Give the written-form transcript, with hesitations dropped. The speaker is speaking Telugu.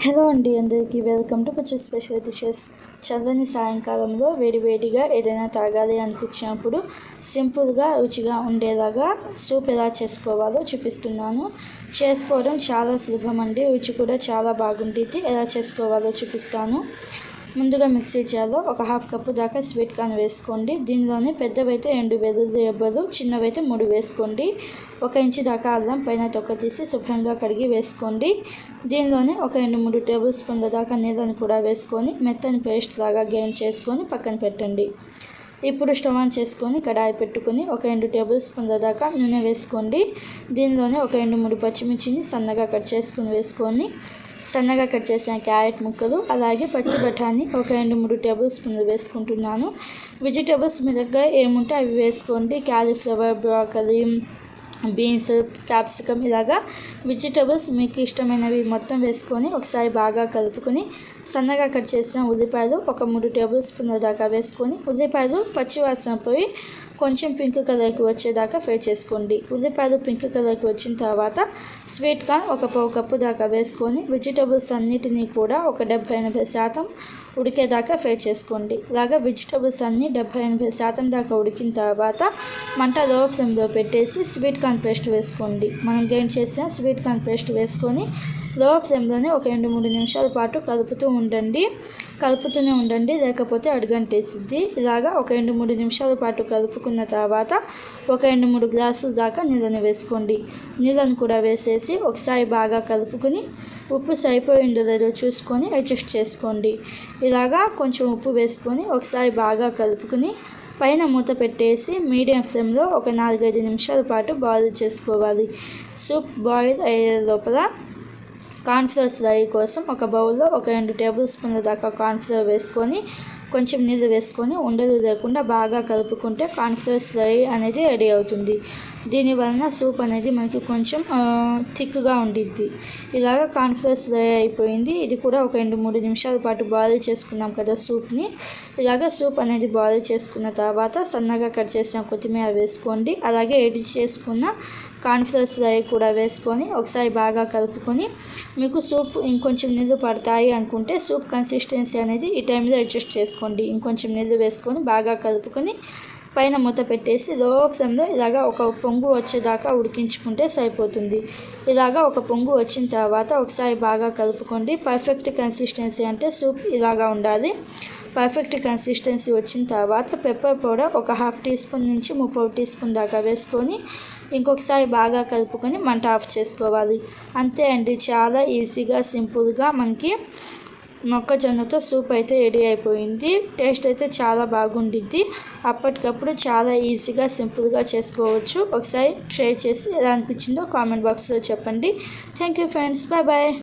హలో అండి, అందరికీ వెల్కమ్ టు కొంచెం స్పెషల్ డిషెస్. చల్లని సాయంకాలంలో వేడివేడిగా ఏదైనా తాగాలి అనిపించినప్పుడు సింపుల్గా రుచిగా ఉండేలాగా సూప్ ఎలా చేసుకోవాలో చూపిస్తున్నాను. చేసుకోవడం చాలా సులభం అండి, రుచి కూడా చాలా బాగుంటుంది. ఎలా చేసుకోవాలో చూపిస్తాను. ముందుగా మిక్సీ జార్లో ఒక హాఫ్ కప్పు దాకా స్వీట్ కార్న్ వేసుకోండి. దీనిలోనే పెద్దవైతే 2 వెల్లుల్లి రెబ్బలు, చిన్నవైతే 3 వేసుకోండి. 1 ఇంచు దాకా అల్లం పైన తొక్క తీసి శుభ్రంగా కడిగి వేసుకోండి. దీనిలోనే ఒక 2-3 టేబుల్ స్పూన్ల దాకా నీళ్ళని కూడా వేసుకొని మెత్తని పేస్ట్ లాగా గ్రైండ్ చేసుకొని పక్కన పెట్టండి. ఇప్పుడు స్టవ్ ఆన్ చేసుకొని కడాయి పెట్టుకొని ఒక 2 టేబుల్ స్పూన్ల దాకా నూనె వేసుకోండి. దీనిలోనే ఒక 2-3 పచ్చిమిర్చిని సన్నగా కట్ చేసుకుని వేసుకొని సన్నగా కట్ చేసిన క్యారెట్ ముక్కలు, అలాగే పచ్చి బఠానీ ఒక 2-3 టేబుల్ స్పూన్లు వేసుకుంటున్నాను. వెజిటేబుల్స్ మీ దగ్గర ఏముంటే అవి వేసుకోండి. క్యాలీఫ్లవర్, బ్రోకలీ, బీన్స్, క్యాప్సికమ్ ఇలాగా వెజిటేబుల్స్ మీకు ఇష్టమైనవి మొత్తం వేసుకొని ఒకసారి బాగా కలుపుకొని సన్నగా కట్ చేసిన ఉల్లిపాయలు ఒక 3 టేబుల్ స్పూన్ల దాకా వేసుకొని ఉల్లిపాయలు పచ్చివాసన పోయి కొంచెం పింక్ కలర్కి వచ్చేదాకా ఫ్రై చేసుకోండి. ఉల్లిపాయలు పింక్ కలర్కి వచ్చిన తర్వాత స్వీట్ కార్న్ ఒక 1/2 కప్పు దాకా వేసుకొని వెజిటేబుల్స్ అన్నిటినీ కూడా ఒక 70-80% ఉడికేదాకా ఫ్రై చేసుకోండి. ఇలాగా వెజిటేబుల్స్ అన్నీ 70-80% దాకా ఉడికిన తర్వాత మంట లో ఫ్లేమ్లో పెట్టేసి స్వీట్ కార్న్ పేస్ట్ వేసుకోండి. మనం గ్రైండ్ చేసిన స్వీట్ కార్న్ పేస్ట్ వేసుకొని లో ఫ్లేమ్లోనే ఒక 2-3 నిమిషాల పాటు కలుపుతూనే ఉండండి, లేకపోతే అడుగంటేసిద్ది. ఇలాగా ఒక 2-3 నిమిషాల పాటు కలుపుకున్న తర్వాత ఒక 2-3 గ్లాసుల దాకా నీళ్ళని వేసుకోండి. నీళ్ళని కూడా వేసేసి ఒకసారి బాగా కలుపుకొని ఉప్పు సరిపోయిందో లేదో చూసుకొని అడ్జస్ట్ చేసుకోండి. ఇలాగా కొంచెం ఉప్పు వేసుకొని ఒకసారి బాగా కలుపుకొని పైన మూత పెట్టేసి మీడియం ఫ్లేమ్లో ఒక 4-5 నిమిషాల పాటు బాయిల్ చేసుకోవాలి. సూప్ బాయిల్ అయ్యే లోపల కార్న్ఫ్లోర్ స్లరీ కోసం ఒక బౌల్లో ఒక 2 టేబుల్ స్పూన్ల దాకా కార్న్ఫ్లోర్ వేసుకొని కొంచెం నీళ్ళు వేసుకొని ఉండలు లేకుండా బాగా కలుపుకుంటే కార్న్ఫ్లోర్ స్లరీ అనేది రెడీ అవుతుంది. దీనివలన సూప్ అనేది మనకి కొంచెం థిక్గా ఉండిద్ది. ఇలాగ కార్న్ఫ్లోర్ స్లరీ అయిపోయింది. ఇది కూడా ఒక 2-3 నిమిషాల పాటు బాయిల్ చేసుకున్నాం కదా సూప్ని. ఇలాగ సూప్ అనేది బాయిల్ చేసుకున్న తర్వాత సన్నగా కట్ చేసిన కొత్తిమీర వేసుకోండి. అలాగే ఎడిట్ చేసుకున్న కార్న్ఫ్లోర్ స్లరీ కూడా వేసుకొని ఒకసారి బాగా కలుపుకొని మీకు సూప్ ఇంకొంచెం నీళ్ళు పడతాయి అనుకుంటే సూప్ కన్సిస్టెన్సీ అనేది ఈ టైంలో అడ్జస్ట్ చేసుకోండి. ఇంకొంచెం నీళ్ళు వేసుకొని బాగా కలుపుకొని పైన మూత పెట్టేసి లో ఫ్లేమ్లో ఇలాగా ఒక పొంగు వచ్చేదాకా ఉడికించుకుంటే సరిపోతుంది. ఇలాగా ఒక పొంగు వచ్చిన తర్వాత ఒకసారి బాగా కలుపుకోండి. పర్ఫెక్ట్ కన్సిస్టెన్సీ అంటే సూప్ ఇలాగా ఉండాలి. పర్ఫెక్ట్ కన్సిస్టెన్సీ వచ్చిన తర్వాత పెప్పర్ పౌడర్ ఒక 1/2 టీ స్పూన్ నుంచి 3/4 టీ స్పూన్ దాకా వేసుకొని ఇంకొకసారి బాగా కలుపుకొని మంట ఆఫ్ చేసుకోవాలి. అంతే అండి, చాలా ఈజీగా సింపుల్గా మనకి మొక్కజొన్నతో సూప్ అయితే రెడీ అయిపోయింది. టేస్ట్ అయితే చాలా బాగుండిద్ది. అప్పటికప్పుడు చాలా ఈజీగా సింపుల్గా చేసుకోవచ్చు. ఒకసారి ట్రై చేసి ఎలా అనిపించిందో కామెంట్ బాక్స్లో చెప్పండి. Thank you friends, bye bye.